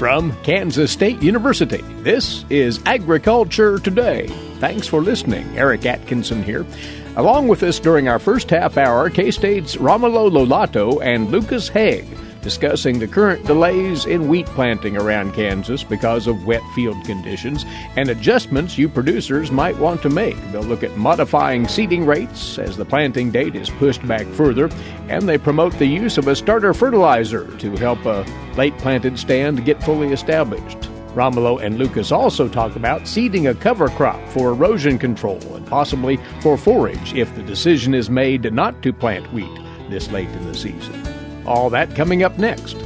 From Kansas State University, this is Agriculture Today. Thanks for listening. Eric Atkinson here. Along with us during our first half hour, K-State's Romulo Lollato and Lucas Haag discussing the current delays in wheat planting around Kansas because of wet field conditions and adjustments you producers might want to make. They'll look at modifying seeding rates as the planting date is pushed back further, and they promote the use of a starter fertilizer to help a late planted stand get fully established. Romulo and Lucas also talk about seeding a cover crop for erosion control and possibly for forage if the decision is made not to plant wheat this late in the season. All that coming up next.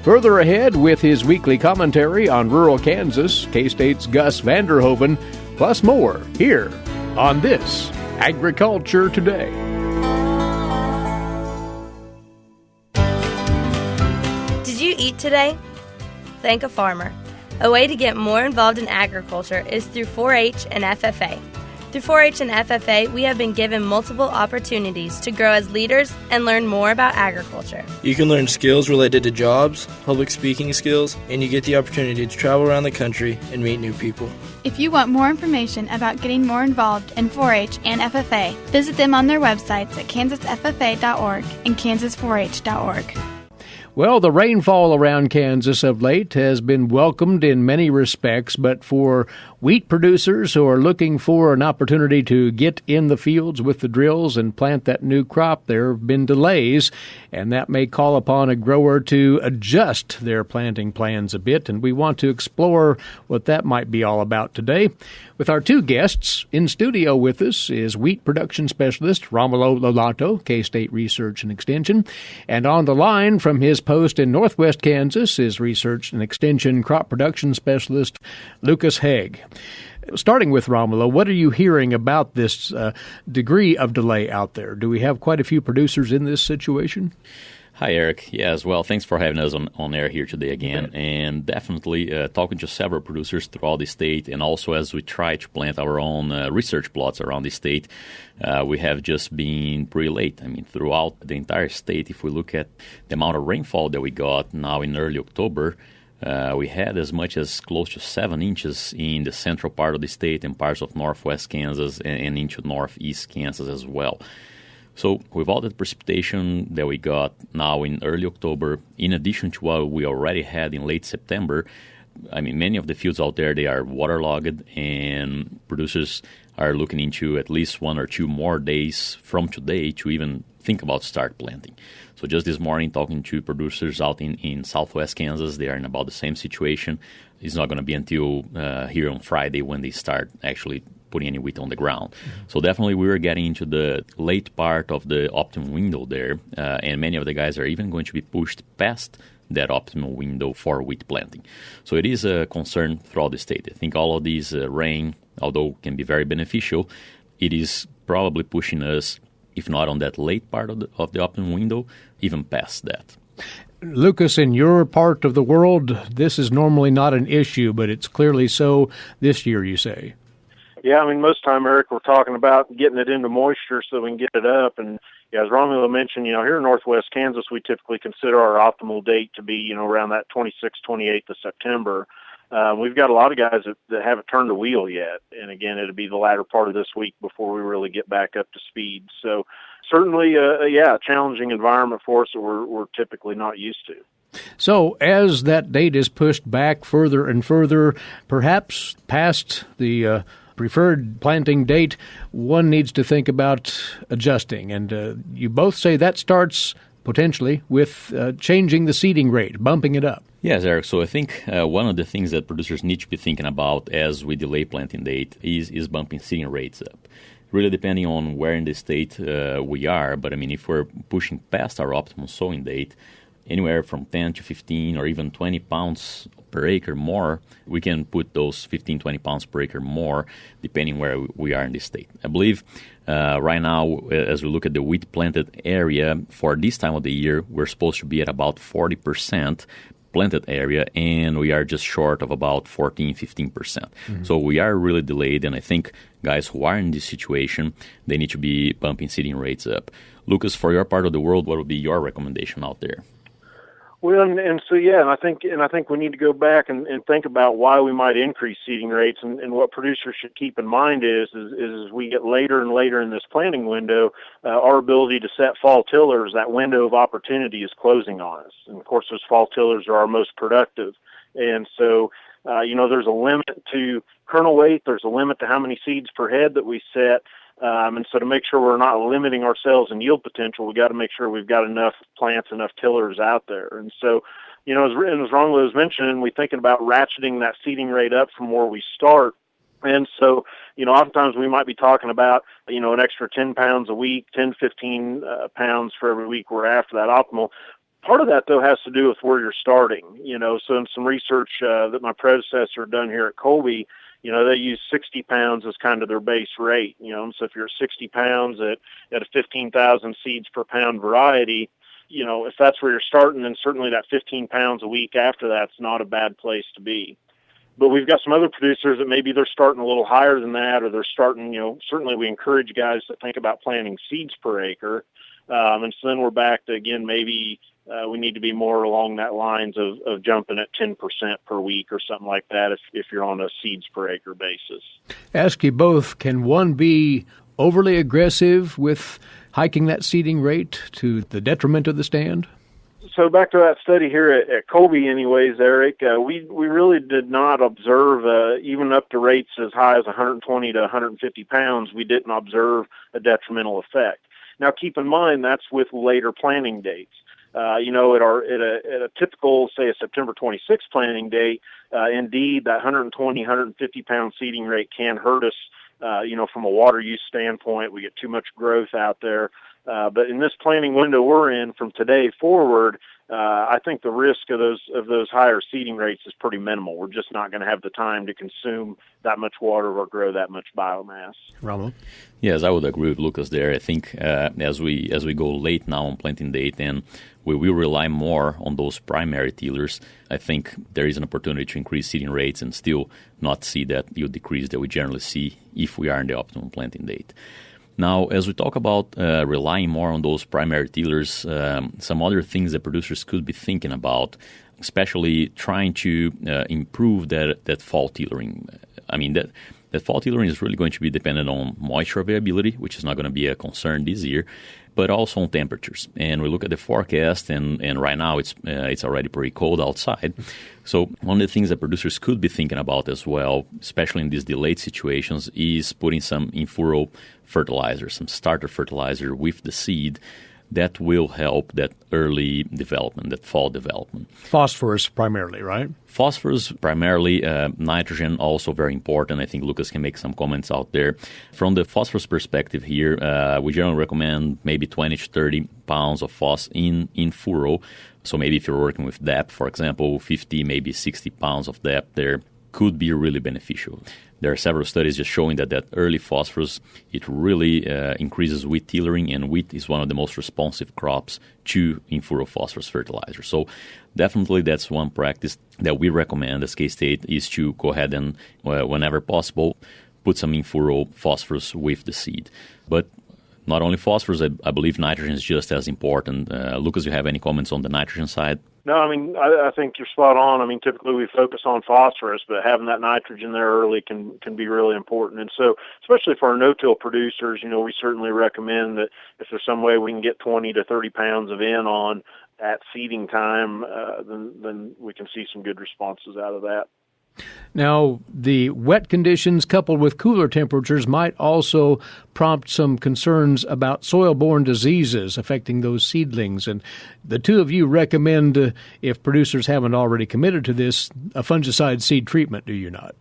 Further ahead with his weekly commentary on rural Kansas, K-State's Gus Vanderhoeven, plus more here on this Agriculture Today. Did you eat today? Thank a farmer. A way to get more involved in agriculture is through 4-H and FFA. Through 4-H and FFA, we have been given multiple opportunities to grow as leaders and learn more about agriculture. You can learn skills related to jobs, public speaking skills, and you get the opportunity to travel around the country and meet new people. If you want more information about getting more involved in 4-H and FFA, visit them on their websites at kansasffa.org and kansas4h.org. Well, the rainfall around Kansas of late has been welcomed in many respects, but for wheat producers who are looking for an opportunity to get in the fields with the drills and plant that new crop, there have been delays, and that may call upon a grower to adjust their planting plans a bit, and we want to explore what that might be all about today. With our two guests, in studio with us is wheat production specialist Romulo Lollato, K-State Research and Extension, and on the line from his post in Northwest Kansas is Research and Extension crop production specialist Lucas Haag. Starting with Romulo, what are you hearing about this degree of delay out there? Do we have quite a few producers in this situation? Hi, Eric. Yes, well, thanks for having us on air here today again. And definitely talking to several producers throughout the state, and also as we try to plant our own research plots around the state, we have just been pretty late. I mean, throughout the entire state, if we look at the amount of rainfall that we got now in early October, we had as much as close to 7 inches in the central part of the state and parts of northwest Kansas and into northeast Kansas as well. So with all that precipitation that we got now in early October, in addition to what we already had in late September, I mean, many of the fields out there, they are waterlogged, and producers are looking into at least 1 or 2 more days from today to even think about start planting. So just this morning, talking to producers out in southwest Kansas, they are in about the same situation. It's not going to be until here on Friday when they start actually putting any wheat on the ground. Mm-hmm. So definitely we were getting into the late part of the optimum window there, and many of the guys are even going to be pushed past that optimal window for wheat planting. So it is a concern throughout the state. I think all of these rain, although can be very beneficial, it is probably pushing us, if not on that late part of the optimum window, even past that. Lucas, in your part of the world, this is normally not an issue, but it's clearly so this year, you say. Yeah, I mean, most time, Eric, we're talking about getting it into moisture so we can get it up. And yeah, as Romulo mentioned, here in northwest Kansas, we typically consider our optimal date to be, around that 26th, 28th of September. We've got a lot of guys that haven't turned the wheel yet. And again, it'll be the latter part of this week before we really get back up to speed. So certainly, a challenging environment for us that we're typically not used to. So as that date is pushed back further and further, perhaps past the preferred planting date, one needs to think about adjusting. And you both say that starts potentially with changing the seeding rate, bumping it up. Yes, Eric. So I think one of the things that producers need to be thinking about as we delay planting date is bumping seeding rates up. Really depending on where in the state we are. But I mean, if we're pushing past our optimal sowing date, anywhere from 10 to 15 or even 20 pounds per acre more, we can put those 15, 20 pounds per acre more depending where we are in the state. I believe right now, as we look at the wheat planted area for this time of the year, we're supposed to be at about 40% planted area, and we are just short of about 14, 15%. Mm-hmm. So we are really delayed, and I think guys who are in this situation, they need to be bumping seeding rates up. Lucas, for your part of the world, what would be your recommendation out there? Well, and so and I think we need to go back and think about why we might increase seeding rates, and what producers should keep in mind is as we get later and later in this planting window, our ability to set fall tillers, that window of opportunity is closing on us, and of course those fall tillers are our most productive, and so there's a limit to kernel weight, there's a limit to how many seeds per head that we set. And so to make sure we're not limiting ourselves in yield potential, we got to make sure we've got enough plants, enough tillers out there. And so, as Romulo was mentioning, we're thinking about ratcheting that seeding rate up from where we start. And so, oftentimes we might be talking about, an extra 10 pounds a week, 10, 15 pounds for every week we're after that optimal. Part of that, though, has to do with where you're starting. So in some research that my predecessor done here at Colby, they use 60 pounds as kind of their base rate, so if you're 60 pounds at a 15,000 seeds per pound variety, if that's where you're starting, then certainly that 15 pounds a week after that's not a bad place to be. But we've got some other producers that maybe they're starting a little higher than that, or they're starting, certainly we encourage guys to think about planting seeds per acre. And so then we're back to, again, maybe we need to be more along that lines of jumping at 10% per week or something like that if you're on a seeds per acre basis. Ask you both, can one be overly aggressive with hiking that seeding rate to the detriment of the stand? So back to that study here at Colby anyways, Eric, we really did not observe, even up to rates as high as 120 to 150 pounds, we didn't observe a detrimental effect. Now keep in mind that's with later planting dates. At a typical, say, a September 26th planting date, indeed, that 120, 150 pound seeding rate can hurt us, from a water use standpoint. We get too much growth out there. But in this planting window we're in from today forward, I think the risk of those higher seeding rates is pretty minimal. We're just not going to have the time to consume that much water or grow that much biomass. Romulo? Yes, I would agree with Lucas there. I think as we go late now on planting date and we will rely more on those primary tillers, I think there is an opportunity to increase seeding rates and still not see that yield decrease that we generally see if we are in the optimum planting date. Now, as we talk about relying more on those primary tillers, some other things that producers could be thinking about, especially trying to improve that fall tillering. I mean, that fall tillering is really going to be dependent on moisture availability, which is not going to be a concern this year, but also on temperatures. And we look at the forecast, and right now it's already pretty cold outside. So one of the things that producers could be thinking about as well, especially in these delayed situations, is putting some in-furrow fertilizer, some starter fertilizer with the seed that will help that early development, that fall development. Phosphorus primarily, right? Phosphorus primarily, nitrogen also very important. I think Lucas can make some comments out there. From the phosphorus perspective here, we generally recommend maybe 20 to 30 pounds of phos in furrow. So maybe if you're working with depth, for example, 50, maybe 60 pounds of depth there could be really beneficial. There are several studies just showing that early phosphorus, it really increases wheat tillering, and wheat is one of the most responsive crops to in-furrow phosphorus fertilizer. So definitely that's one practice that we recommend as K-State is to go ahead and, whenever possible, put some in-furrow phosphorus with the seed. But not only phosphorus, I believe nitrogen is just as important. Lucas, you have any comments on the nitrogen side? No, I mean, I think you're spot on. I mean, typically we focus on phosphorus, but having that nitrogen there early can be really important. And so, especially for our no-till producers, we certainly recommend that if there's some way we can get 20 to 30 pounds of N on at seeding time, then we can see some good responses out of that. Now, the wet conditions coupled with cooler temperatures might also prompt some concerns about soil-borne diseases affecting those seedlings. And the two of you recommend, if producers haven't already committed to this, a fungicide seed treatment, do you not?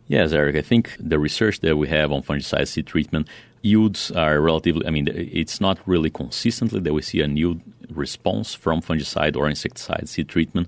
Yes, Eric. I think the research that we have on fungicide seed treatment, yields are relatively, it's not really consistently that we see a yield response from fungicide or insecticide seed treatment.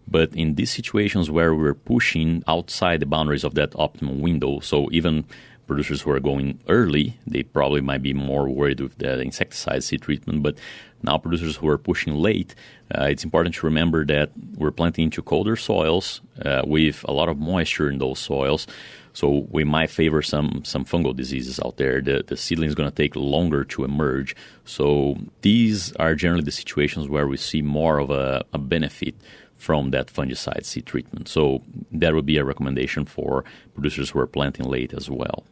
But in these situations where we're pushing outside the boundaries of that optimum window, so even producers who are going early, they probably might be more worried with the insecticide seed treatment. But now producers who are pushing late, it's important to remember that we're planting into colder soils with a lot of moisture in those soils. So we might favor some fungal diseases out there. The seedling is going to take longer to emerge. So these are generally the situations where we see more of a benefit from that fungicide seed treatment. So that would be a recommendation for producers who are planting late as well.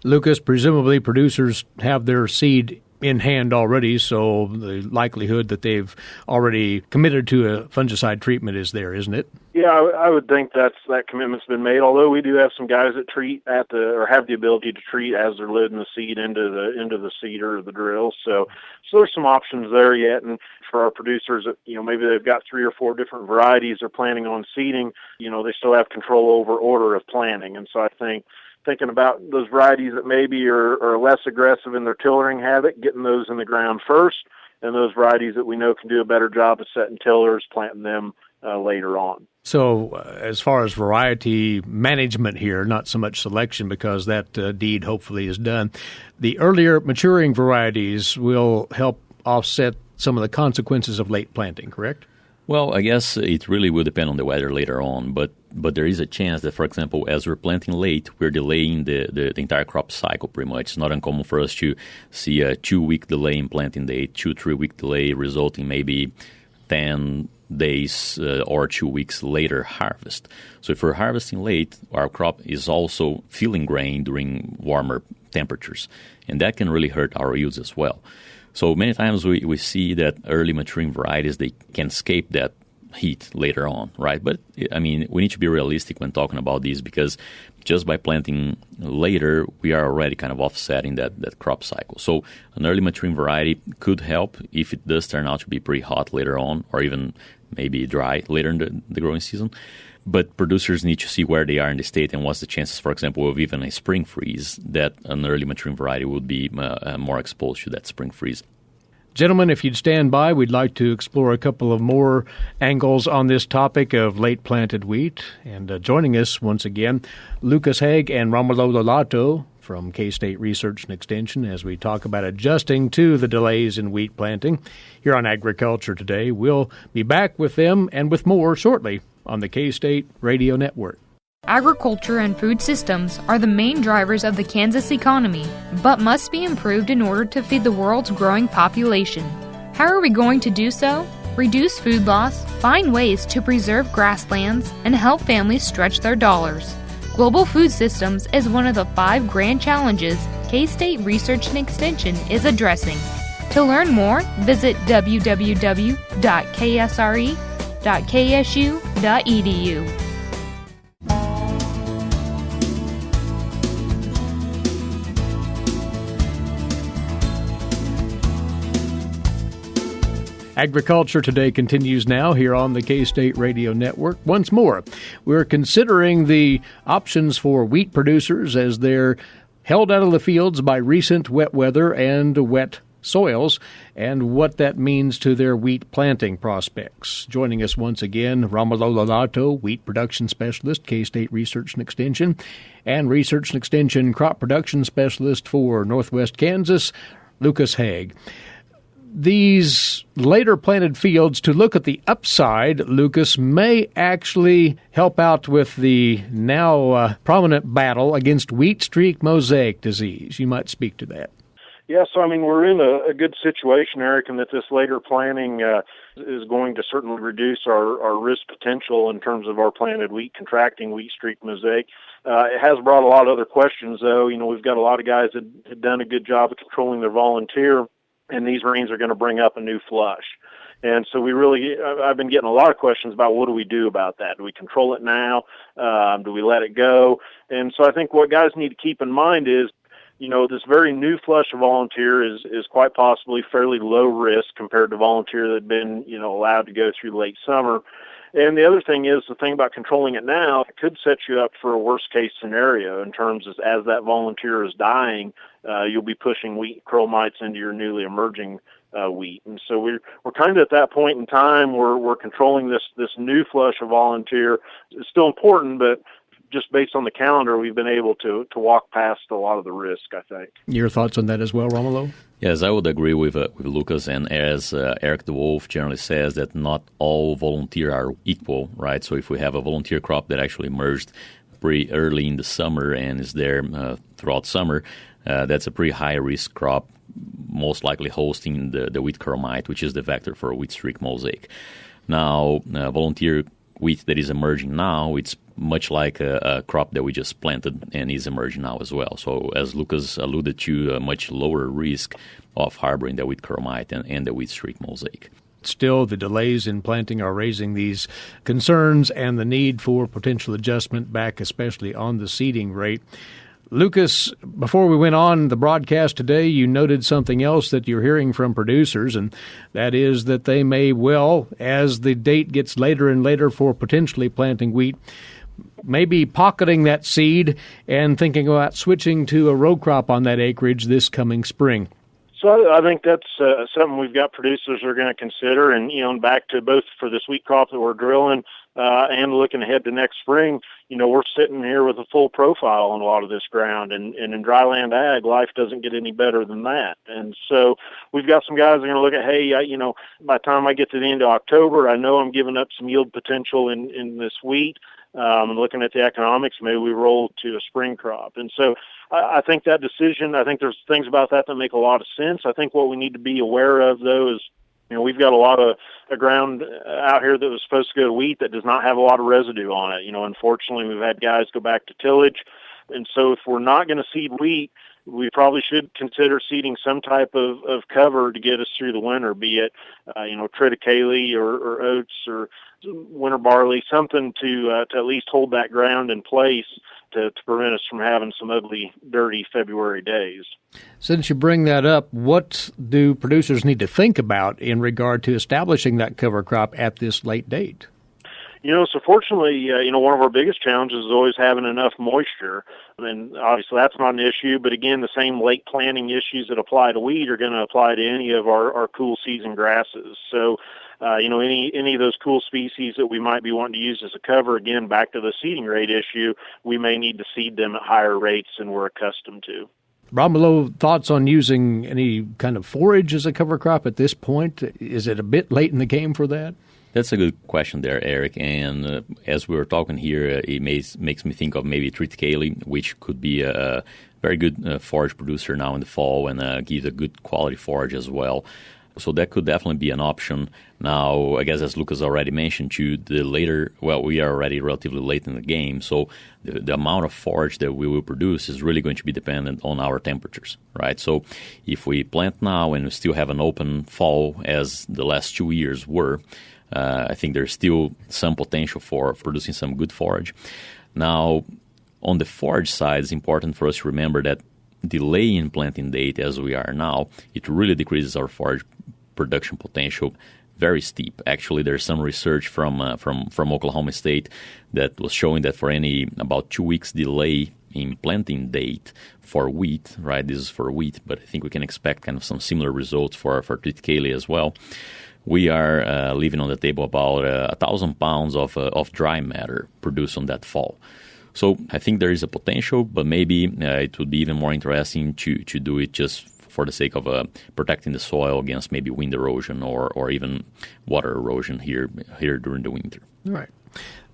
Lucas, presumably producers have their seed in hand already, so the likelihood that they've already committed to a fungicide treatment is there, isn't it? Yeah, I would think that commitment's been made. Although we do have some guys that treat or have the ability to treat as they're loading the seed into the seeder or the drill. So there's some options there yet. And for our producers, maybe they've got 3 or 4 different varieties they're planning on seeding. They still have control over order of planting. And so I think thinking about those varieties that maybe are less aggressive in their tillering habit, getting those in the ground first, and those varieties that we know can do a better job of setting tillers, planting them later on. So as far as variety management here, not so much selection because that deed hopefully is done, the earlier maturing varieties will help offset some of the consequences of late planting, correct? Well, I guess it really will depend on the weather later on, but there is a chance that, for example, as we're planting late, we're delaying the entire crop cycle pretty much. It's not uncommon for us to see a 2-week delay in planting date, 2-3 week delay resulting maybe 10 days or 2 weeks later harvest. So if we're harvesting late, our crop is also feeling grain during warmer temperatures, and that can really hurt our yields as well. So many times we see that early maturing varieties, they can escape that heat later on, right? But, I mean, we need to be realistic when talking about these because just by planting later, we are already kind of offsetting that crop cycle. So an early maturing variety could help if it does turn out to be pretty hot later on or even maybe dry later in the growing season. But producers need to see where they are in the state and what's the chances, for example, of even a spring freeze, that an early maturing variety would be more exposed to that spring freeze. Gentlemen, if you'd stand by, we'd like to explore a couple of more angles on this topic of late planted wheat. And joining us once again, Lucas Haag and Romulo Lollato from K-State Research and Extension as we talk about adjusting to the delays in wheat planting here on Agriculture Today. We'll be back with them and with more shortly on the K-State Radio Network. Agriculture and food systems are the main drivers of the Kansas economy, but must be improved in order to feed the world's growing population. How are we going to do so? Reduce food loss, find ways to preserve grasslands, and help families stretch their dollars. Global food systems is one of the 5 grand challenges K-State Research and Extension is addressing. To learn more, visit www.ksre.ksu.edu. Agriculture Today continues now here on the K-State Radio Network. Once more, we're considering the options for wheat producers as they're held out of the fields by recent wet weather and wet soils and what that means to their wheat planting prospects. Joining us once again, Romulo Lollato, Wheat Production Specialist, K-State Research and Extension, and Research and Extension Crop Production Specialist for Northwest Kansas, Lucas Haag. These later planted fields, to look at the upside, Lucas, may actually help out with the now prominent battle against wheat streak mosaic disease. You might speak to that. Yeah, so we're in a good situation, Eric, in that this later planting is going to certainly reduce our risk potential in terms of our planted wheat contracting wheat streak mosaic. It has brought a lot of other questions, though. We've got a lot of guys that have done a good job of controlling their volunteer, and these rains are going to bring up a new flush. And so I've been getting a lot of questions about what do we do about that? Do we control it now? Do we let it go? And so I think what guys need to keep in mind is, this very new flush of volunteer is quite possibly fairly low risk compared to volunteer that had been, allowed to go through late summer. And the other thing is, the thing about controlling it now, it could set you up for a worst-case scenario in terms of as that volunteer is dying, you'll be pushing wheat curl mites into your newly emerging wheat. And so we're kind of at that point in time where we're controlling this new flush of volunteer. It's still important, but just based on the calendar, we've been able to walk past a lot of the risk, I think. Your thoughts on that as well, Romulo? Yes, I would agree with Lucas, and as Eric the Wolf generally says, that not all volunteer are equal, right? So if we have a volunteer crop that actually emerged pretty early in the summer and is there throughout summer, that's a pretty high-risk crop, most likely hosting the wheat kernel mite, which is the vector for wheat streak mosaic. Now, volunteer wheat that is emerging now, it's much like a crop that we just planted and is emerging now as well. So as Lucas alluded to, a much lower risk of harboring the wheat kernel mite and the wheat streak mosaic. Still, the delays in planting are raising these concerns and the need for potential adjustment back, especially on the seeding rate. Lucas, before we went on the broadcast today, you noted something else that you're hearing from producers, and that is that they may well, as the date gets later and later for potentially planting wheat, maybe pocketing that seed and thinking about switching to a row crop on that acreage this coming spring. So I think that's something we've got producers are going to consider, and back to both for this wheat crop that we're drilling and looking ahead to next spring. We're sitting here with a full profile on a lot of this ground, and in dryland ag, life doesn't get any better than that. And so we've got some guys that are going to look at, hey, by the time I get to the end of October, I know I'm giving up some yield potential in this wheat. And looking at the economics, maybe we roll to a spring crop. And so I think that decision, I think there's things about that make a lot of sense. I think what we need to be aware of, though, is we've got a lot of ground out here that was supposed to go to wheat that does not have a lot of residue on it. Unfortunately, we've had guys go back to tillage. And so if we're not going to seed wheat, we probably should consider seeding some type of cover to get us through the winter, be it, triticale or oats or winter barley, something to at least hold that ground in place to prevent us from having some ugly, dirty February days. Since you bring that up, what do producers need to think about in regard to establishing that cover crop at this late date? So fortunately, one of our biggest challenges is always having enough moisture. And obviously that's not an issue, but again, the same late planting issues that apply to wheat are going to apply to any of our cool season grasses. So, any of those cool species that we might be wanting to use as a cover, again, back to the seeding rate issue, we may need to seed them at higher rates than we're accustomed to. Romulo, thoughts on using any kind of forage as a cover crop at this point? Is it a bit late in the game for that? That's a good question there, Eric. And as we were talking here, it makes me think of maybe triticale, which could be a very good forage producer now in the fall and gives a good quality forage as well. So that could definitely be an option. Now, I guess as Lucas already mentioned too, we are already relatively late in the game, so the amount of forage that we will produce is really going to be dependent on our temperatures, right? So if we plant now and we still have an open fall as the last 2 years were, I think there's still some potential for producing some good forage. Now, on the forage side, it's important for us to remember that delay in planting date as we are now, it really decreases our forage production potential very steep. Actually, there's some research from Oklahoma State that was showing that for about 2 weeks delay in planting date for wheat, right? This is for wheat, but I think we can expect kind of some similar results for triticale as well. We are leaving on the table about 1,000 pounds of dry matter produced on that fall. So I think there is a potential, but maybe it would be even more interesting to do it just for the sake of protecting the soil against maybe wind erosion or even water erosion here during the winter. All right.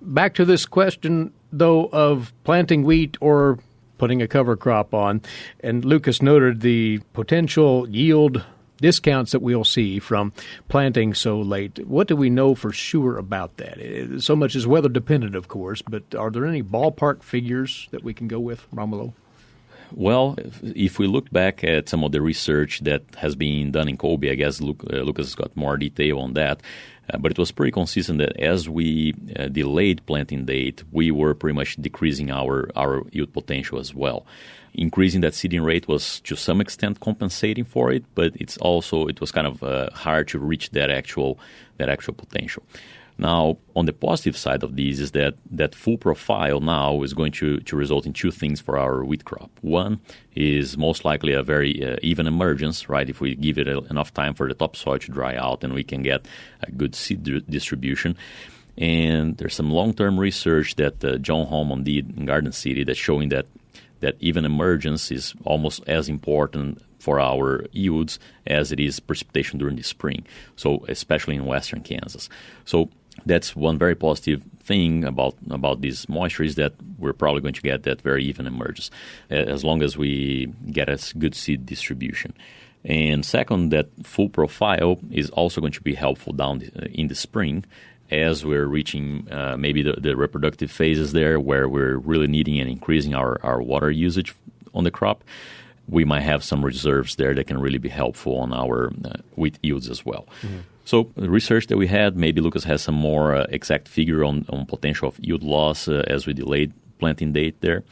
Back to this question, though, of planting wheat or putting a cover crop on. And Lucas noted the potential yield discounts that we'll see from planting so late. What do we know for sure about that? So much is weather dependent, of course, but are there any ballpark figures that we can go with, Romulo? Well, if we look back at some of the research that has been done in Colby, I guess Lucas has got more detail on that, but it was pretty consistent that as we delayed planting date, we were pretty much decreasing our yield potential as well. Increasing that seeding rate was to some extent compensating for it, but it was kind of hard to reach that actual potential. Now, on the positive side of this is that full profile now is going to result in two things for our wheat crop. One is most likely a very even emergence, right? If we give it enough time for the topsoil to dry out, and we can get a good seed distribution. And there's some long-term research that John Holman did in Garden City that's showing that even emergence is almost as important for our yields as it is precipitation during the spring, so especially in western Kansas. So that's one very positive thing about this moisture, is that we're probably going to get that very even emergence as long as we get a good seed distribution. And second, that full profile is also going to be helpful down in the spring as we're reaching maybe the reproductive phases there, where we're really needing and increasing our water usage on the crop. We might have some reserves there that can really be helpful on our wheat yields as well. Mm-hmm. So the research that we had, maybe Lucas has some more exact figure on potential of yield loss as we delayed planting date there.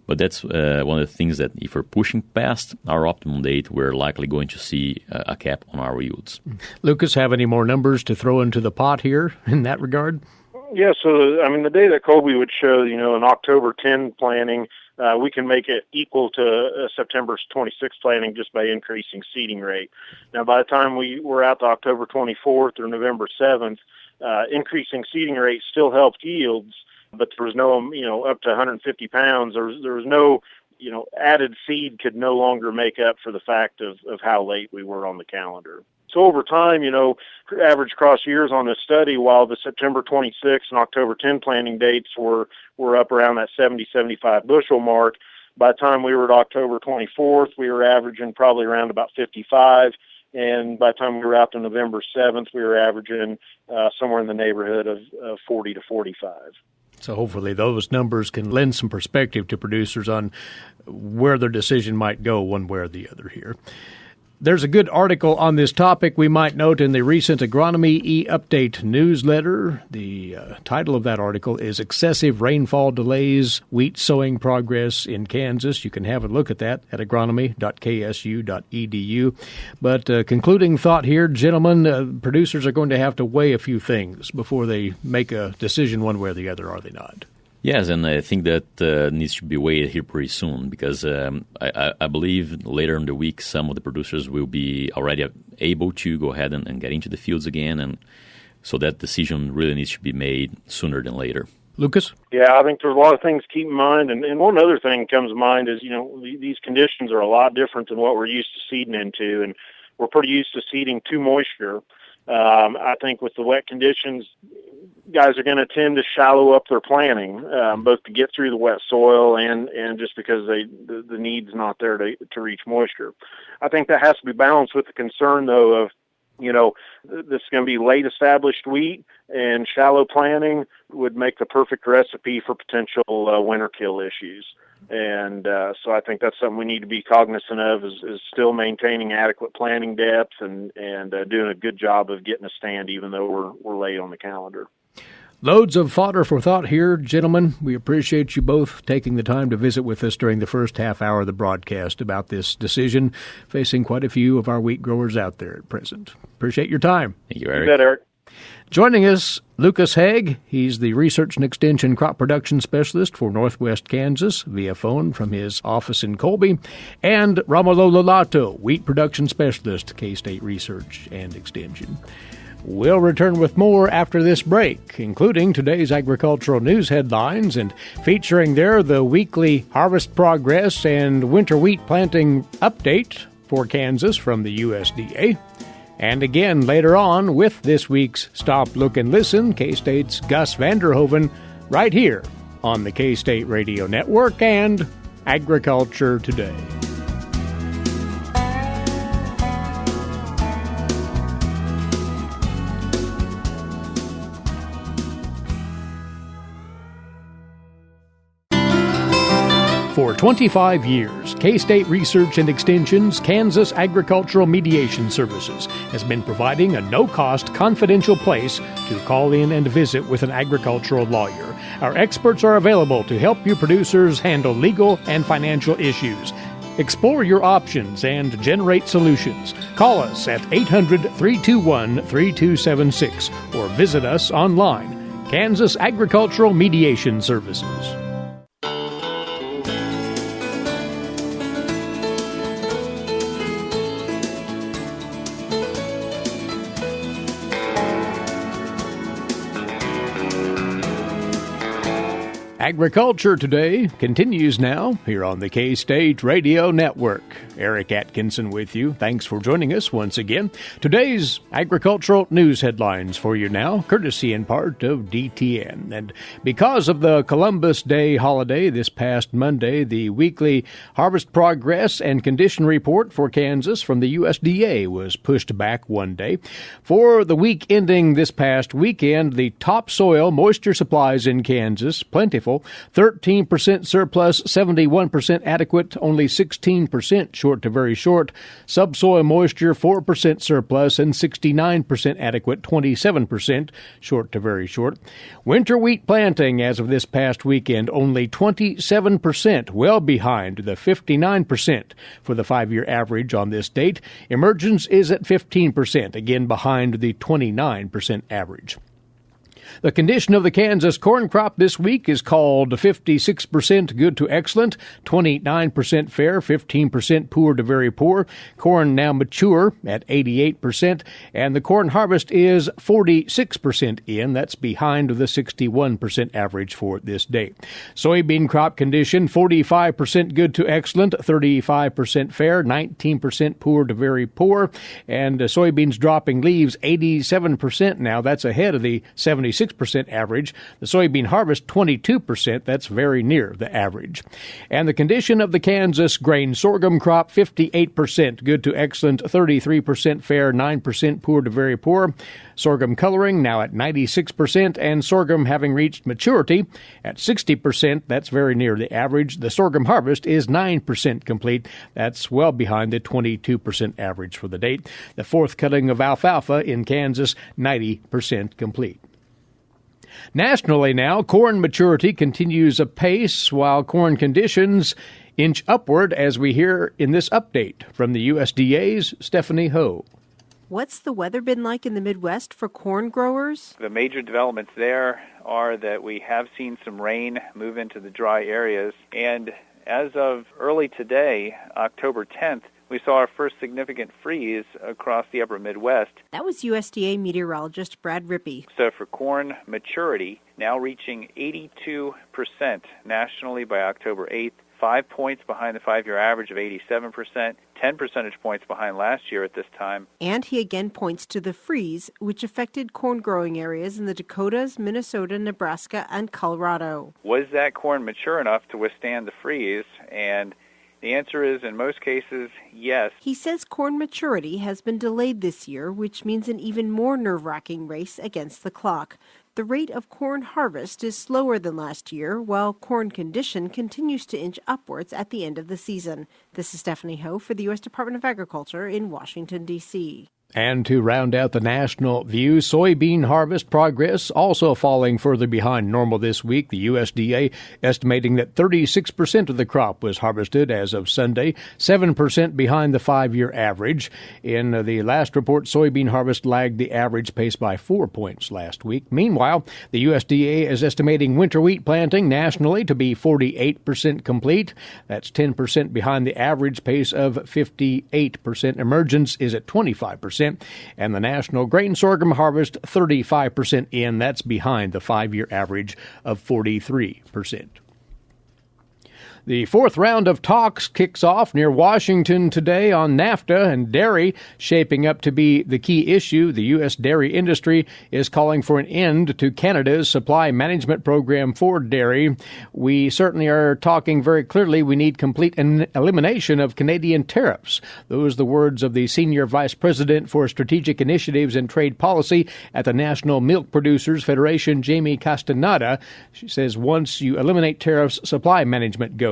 But that's one of the things that if we're pushing past our optimum date, we're likely going to see a cap on our yields. Lucas, have any more numbers to throw into the pot here in that regard? Yeah, so, I mean, the data Colby would show, an October 10 planting, we can make it equal to September 26 planting just by increasing seeding rate. Now, by the time we were out to October 24th or November 7th, increasing seeding rate still helped yields, but there was no, up to 150 pounds. There was no, added seed could no longer make up for the fact of how late we were on the calendar. So over time, average cross years on this study, while the September 26 and October 10 planting dates were up around that 70, 75 bushel mark, by the time we were at October 24th, we were averaging probably around about 55. And by the time we were out to November 7th, we were averaging somewhere in the neighborhood of 40 to 45. So hopefully those numbers can lend some perspective to producers on where their decision might go one way or the other here. There's a good article on this topic we might note in the recent Agronomy E-Update newsletter. The title of that article is Excessive Rainfall Delays Wheat Sowing Progress in Kansas. You can have a look at that at agronomy.ksu.edu. But concluding thought here, gentlemen, producers are going to have to weigh a few things before they make a decision one way or the other, are they not? Yes, and I think that needs to be weighed here pretty soon, because I believe later in the week some of the producers will be already able to go ahead and get into the fields again, and so that decision really needs to be made sooner than later. Lucas? Yeah, I think there's a lot of things to keep in mind, and one other thing comes to mind is, these conditions are a lot different than what we're used to seeding into, and we're pretty used to seeding to moisture. I think with the wet conditions, guys are going to tend to shallow up their planting, both to get through the wet soil and just because the need's not there to reach moisture. I think that has to be balanced with the concern, though, of, this is going to be late established wheat, and shallow planting would make the perfect recipe for potential winter kill issues. And so I think that's something we need to be cognizant of, is still maintaining adequate planting depth and doing a good job of getting a stand even though we're late on the calendar. Loads of fodder for thought here, gentlemen. We appreciate you both taking the time to visit with us during the first half hour of the broadcast about this decision facing quite a few of our wheat growers out there at present. Appreciate your time. Thank you, Eric. You bet, Eric. Joining us, Lucas Haag. He's the Research and Extension Crop Production Specialist for Northwest Kansas via phone from his office in Colby, and Romulo Lollato, Wheat Production Specialist, K-State Research and Extension. We'll return with more after this break, including today's agricultural news headlines and featuring there the weekly harvest progress and winter wheat planting update for Kansas from the USDA. And again later on with this week's Stop, Look, and Listen, K-State's Gus Vanderhoeven, right here on the K-State Radio Network and Agriculture Today. For 25 years, K-State Research and Extension's Kansas Agricultural Mediation Services has been providing a no-cost, confidential place to call in and visit with an agricultural lawyer. Our experts are available to help you producers handle legal and financial issues. Explore your options and generate solutions. Call us at 800-321-3276 or visit us online. Kansas Agricultural Mediation Services. Agriculture Today continues now here on the K-State Radio Network. Eric Atkinson with you. Thanks for joining us once again. Today's agricultural news headlines for you now, courtesy in part of DTN. And because of the Columbus Day holiday this past Monday, the weekly harvest progress and condition report for Kansas from the USDA was pushed back one day. For the week ending this past weekend, the topsoil moisture supplies in Kansas, plentiful, 13% surplus, 71% adequate, only 16% short to very short. Subsoil moisture, 4% surplus, and 69% adequate, 27% short to very short. Winter wheat planting as of this past weekend, only 27%, well behind the 59% for the 5-year average on this date. Emergence is at 15%, again behind the 29% average. The condition of the Kansas corn crop this week is called 56% good to excellent, 29% fair, 15% poor to very poor. Corn now mature at 88%, and the corn harvest is 46% in. That's behind the 61% average for this day. Soybean crop condition, 45% good to excellent, 35% fair, 19% poor to very poor, and soybeans dropping leaves 87% now. That's ahead of the 76% average. The soybean harvest, 22%. That's very near the average. And the condition of the Kansas grain sorghum crop, 58% good to excellent, 33% fair, 9% poor to very poor. Sorghum coloring now at 96%, and sorghum having reached maturity at 60%. That's very near the average. The sorghum harvest is 9% complete. That's well behind the 22% average for the date. The fourth cutting of alfalfa in Kansas, 90% complete. Nationally now, corn maturity continues apace while corn conditions inch upward, as we hear in this update from the USDA's Stephanie Ho. What's the weather been like in the Midwest for corn growers? The major developments there are that we have seen some rain move into the dry areas, and as of early today, October 10th, we saw our first significant freeze across the upper Midwest. That was USDA meteorologist Brad Rippey. So for corn maturity, now reaching 82% nationally by October 8th, 5 points behind the 5-year average of 87%, 10 percentage points behind last year at this time. And he again points to the freeze, which affected corn growing areas in the Dakotas, Minnesota, Nebraska, and Colorado. Was that corn mature enough to withstand the freeze? And the answer is, in most cases, yes. He says corn maturity has been delayed this year, which means an even more nerve-wracking race against the clock. The rate of corn harvest is slower than last year, while corn condition continues to inch upwards at the end of the season. This is Stephanie Ho for the U.S. Department of Agriculture in Washington, D.C. And to round out the national view, soybean harvest progress also falling further behind normal this week. The USDA estimating that 36% of the crop was harvested as of Sunday, 7% behind the 5-year average. In the last report, soybean harvest lagged the average pace by 4 points last week. Meanwhile, the USDA is estimating winter wheat planting nationally to be 48% complete. That's 10% behind the average pace of 58%. Emergence is at 25%. And the national grain sorghum harvest 35% in. That's behind the 5-year average of 43%. The fourth round of talks kicks off near Washington today on NAFTA, and dairy shaping up to be the key issue. The U.S. dairy industry is calling for an end to Canada's supply management program for dairy. We certainly are talking very clearly we need complete elimination of Canadian tariffs. Those are the words of the Senior Vice President for Strategic Initiatives and Trade Policy at the National Milk Producers Federation, Jamie Castaneda. She says once you eliminate tariffs, supply management goes.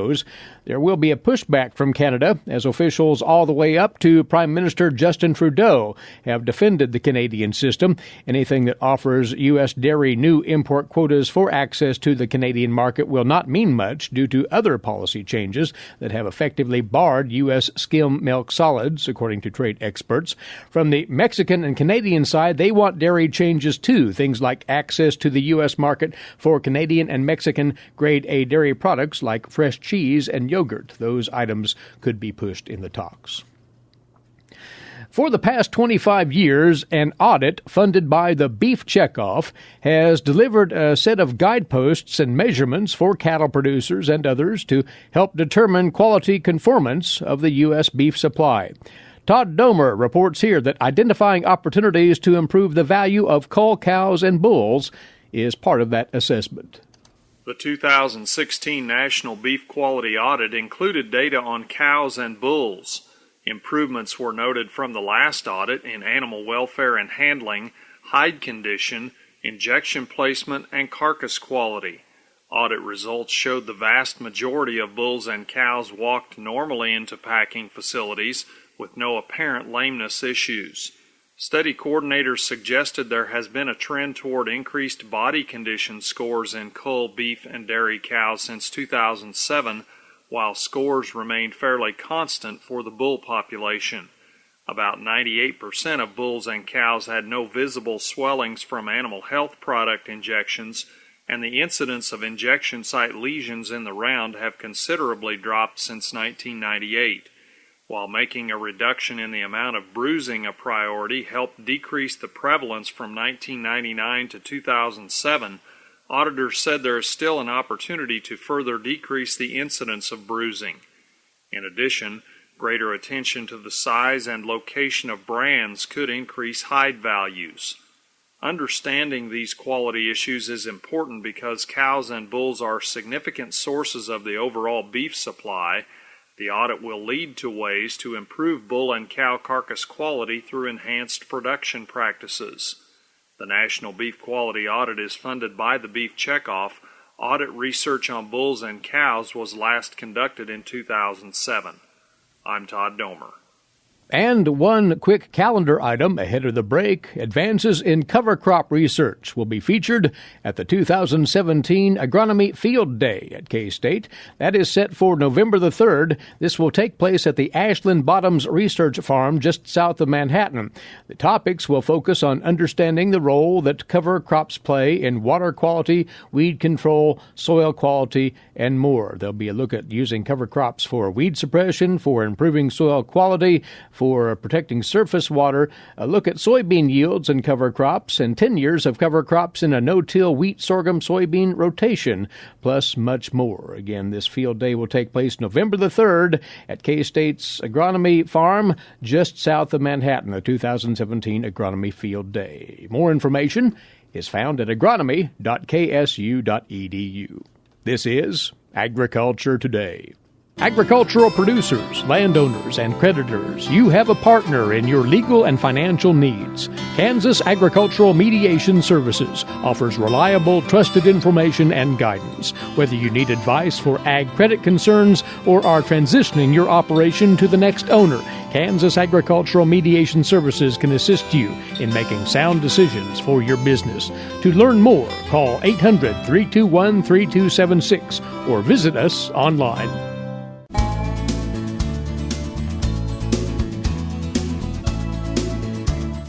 There will be a pushback from Canada as officials all the way up to Prime Minister Justin Trudeau have defended the Canadian system. Anything that offers U.S. dairy new import quotas for access to the Canadian market will not mean much due to other policy changes that have effectively barred U.S. skim milk solids, according to trade experts. From the Mexican and Canadian side, they want dairy changes too, things like access to the U.S. market for Canadian and Mexican grade A dairy products like fresh cheese and yogurt. Those items could be pushed in the talks. For the past 25 years, an audit funded by the Beef Checkoff has delivered a set of guideposts and measurements for cattle producers and others to help determine quality conformance of the U.S. beef supply. Todd Domer reports here that identifying opportunities to improve the value of cull cows and bulls is part of that assessment. The 2016 National Beef Quality Audit included data on cows and bulls. Improvements were noted from the last audit in animal welfare and handling, hide condition, injection placement, and carcass quality. Audit results showed the vast majority of bulls and cows walked normally into packing facilities with no apparent lameness issues. Study coordinators suggested there has been a trend toward increased body condition scores in cull, beef, and dairy cows since 2007, while scores remained fairly constant for the bull population. About 98% of bulls and cows had no visible swellings from animal health product injections, and the incidence of injection site lesions in the round have considerably dropped since 1998. While making a reduction in the amount of bruising a priority helped decrease the prevalence from 1999 to 2007, auditors said there is still an opportunity to further decrease the incidence of bruising. In addition, greater attention to the size and location of brands could increase hide values. Understanding these quality issues is important because cows and bulls are significant sources of the overall beef supply. The audit will lead to ways to improve bull and cow carcass quality through enhanced production practices. The National Beef Quality Audit is funded by the Beef Checkoff. Audit research on bulls and cows was last conducted in 2007. I'm Todd Domer. And one quick calendar item ahead of the break. Advances in cover crop research will be featured at the 2017 Agronomy Field Day at K-State. That is set for November the 3rd. This will take place at the Ashland Bottoms Research Farm just south of Manhattan. The topics will focus on understanding the role that cover crops play in water quality, weed control, soil quality, and more. There'll be a look at using cover crops for weed suppression, for improving soil quality, for protecting surface water, a look at soybean yields and cover crops, and 10 years of cover crops in a no-till wheat, sorghum, soybean rotation, plus much more. Again, this field day will take place November the 3rd at K-State's Agronomy Farm, just south of Manhattan, the 2017 Agronomy Field Day. More information is found at agronomy.ksu.edu. This is Agriculture Today. Agricultural producers, landowners, and creditors, you have a partner in your legal and financial needs. Kansas Agricultural Mediation Services offers reliable, trusted information and guidance. Whether you need advice for ag credit concerns or are transitioning your operation to the next owner, Kansas Agricultural Mediation Services can assist you in making sound decisions for your business. To learn more, call 800-321-3276 or visit us online.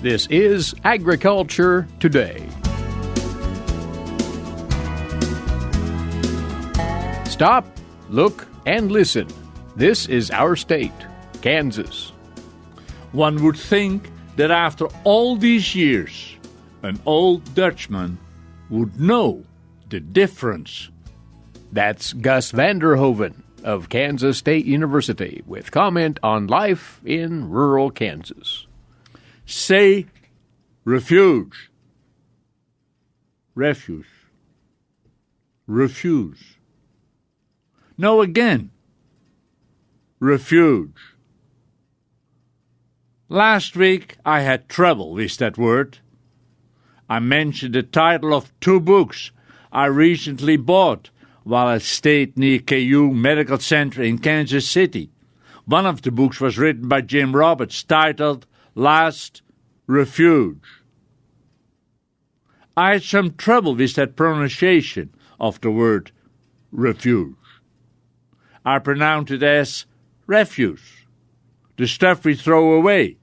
This is Agriculture Today. Stop, look, and listen. This is our state, Kansas. One would think that after all these years, an old Dutchman would know the difference. That's Gus Vander Hoeven of Kansas State University with comment on life in rural Kansas. Say refuge. Refuse. Refuse. No, again. Refuge. Last week I had trouble with that word. I mentioned the title of 2 books I recently bought while I stayed near KU Medical Center in Kansas City. One of the books was written by Jim Roberts, titled Last Refuge. I had some trouble with that pronunciation of the word refuge. I pronounced it as refuse, the stuff we throw away,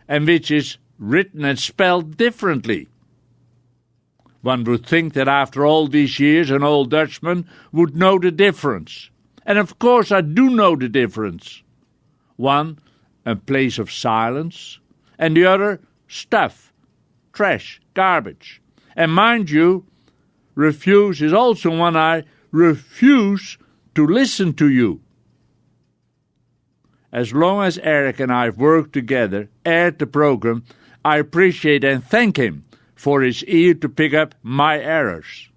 and which is written and spelled differently. One would think that after all these years an old Dutchman would know the difference. And of course I do know the difference. One, a place of silence, and the other, stuff, trash, garbage. And mind you, refuse is also when I refuse to listen to you. As long as Eric and I have worked together, aired the program, I appreciate and thank him for his ear to pick up my errors.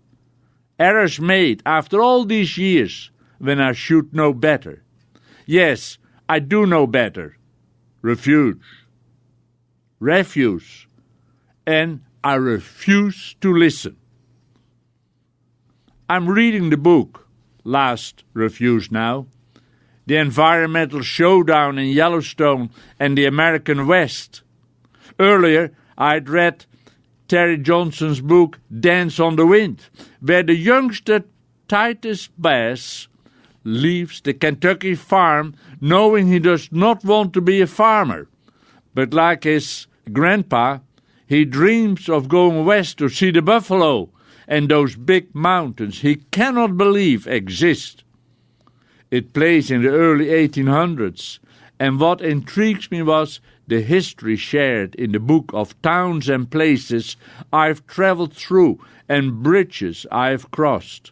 Errors made after all these years when I should know better. Yes, I do know better. Refuse, and I refuse to listen. I'm reading the book, Last Refuse now, The Environmental Showdown in Yellowstone and the American West. Earlier, I'd read Terry Johnson's book, Dance on the Wind, where the youngster Titus Bass leaves the Kentucky farm knowing he does not want to be a farmer, but like his grandpa, he dreams of going west to see the buffalo and those big mountains he cannot believe exist. It plays in the early 1800s, and what intrigues me was the history shared in the book of towns and places I've traveled through and bridges I have crossed,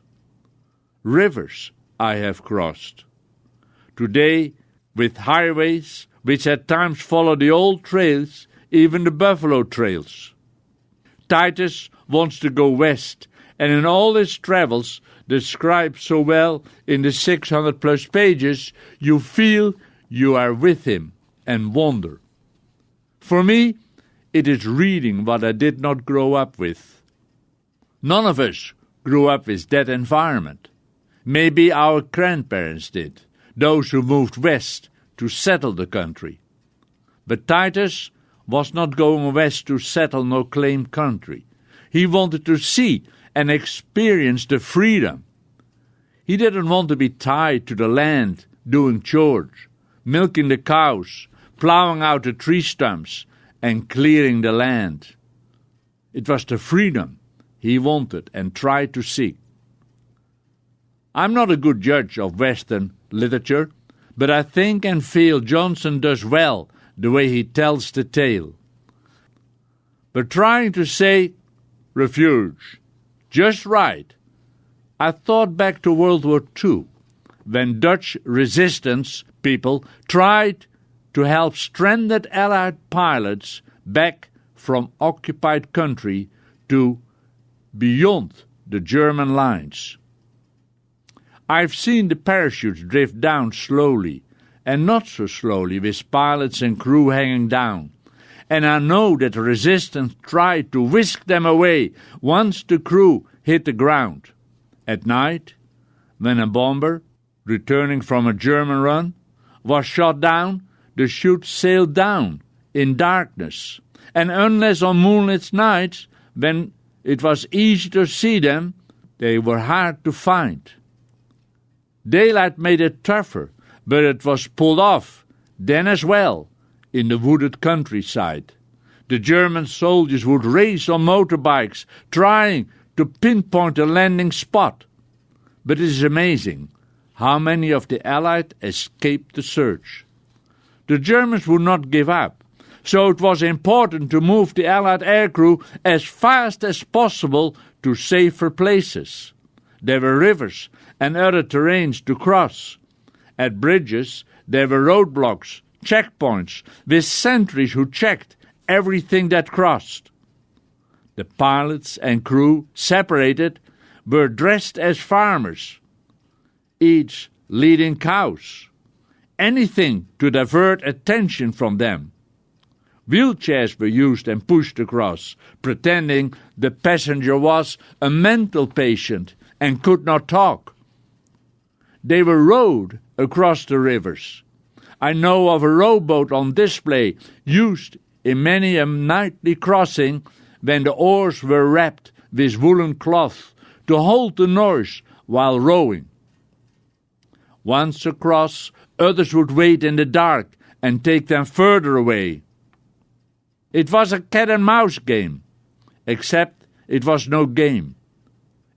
rivers I have crossed. Today, with highways which at times follow the old trails, even the buffalo trails. Titus wants to go west, and in all his travels, described so well in the 600-plus pages, you feel you are with him and wonder. For me, it is reading what I did not grow up with. None of us grew up with that environment. Maybe our grandparents did, those who moved west to settle the country. But Titus was not going west to settle no claimed country. He wanted to see and experience the freedom. He didn't want to be tied to the land, doing chores, milking the cows, plowing out the tree stumps, and clearing the land. It was the freedom he wanted and tried to seek. I'm not a good judge of Western literature, but I think and feel Johnson does well the way he tells the tale. But trying to say refuge just right, I thought back to World War II, when Dutch resistance people tried to help stranded Allied pilots back from occupied country to beyond the German lines. I've seen the parachutes drift down slowly, and not so slowly, with pilots and crew hanging down. And I know that the resistance tried to whisk them away once the crew hit the ground. At night, when a bomber, returning from a German run, was shot down, the chute sailed down in darkness. And unless on moonlit nights, when it was easy to see them, they were hard to find. Daylight made it tougher, but it was pulled off, then as well, in the wooded countryside. The German soldiers would race on motorbikes, trying to pinpoint a landing spot. But it is amazing how many of the Allied escaped the search. The Germans would not give up, so it was important to move the Allied aircrew as fast as possible to safer places. There were rivers and other terrains to cross. At bridges, there were roadblocks, checkpoints, with sentries who checked everything that crossed. The pilots and crew, separated, were dressed as farmers, each leading cows, anything to divert attention from them. Wheelchairs were used and pushed across, pretending the passenger was a mental patient and could not talk. They were rowed across the rivers. I know of a rowboat on display used in many a nightly crossing when the oars were wrapped with woolen cloth to hold the noise while rowing. Once across, others would wait in the dark and take them further away. It was a cat-and-mouse game, except it was no game.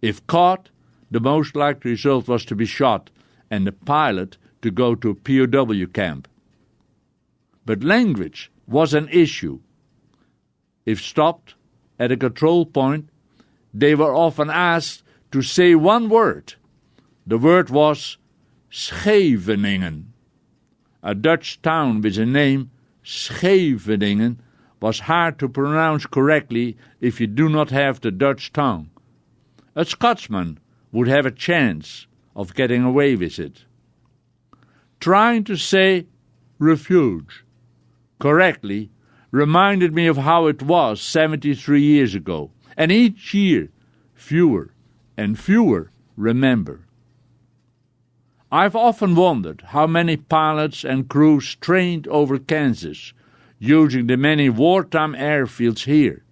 If caught, the most likely result was to be shot and the pilot to go to a POW camp. but language was an issue. If stopped at a control point, they were often asked to say one word. The word was Scheveningen. A Dutch town with a name, Scheveningen, was hard to pronounce correctly if you do not have the Dutch tongue. A Scotsman would have a chance of getting away with it. Trying to say refuge correctly reminded me of how it was 73 years ago, and each year fewer and fewer remember. I've often wondered how many pilots and crews trained over Kansas using the many wartime airfields here.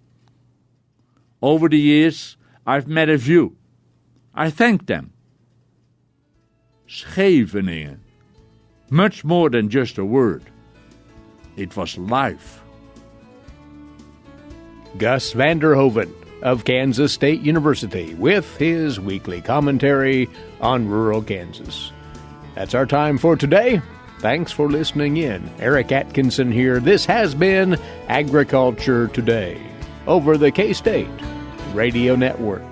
Over the years, I've met a few. I thank them. Scheveningen. Much more than just a word. It was life. Gus Vander Hoeven of Kansas State University with his weekly commentary on rural Kansas. That's our time for today. Thanks for listening in. Eric Atkinson here. This has been Agriculture Today over the K-State Radio Network.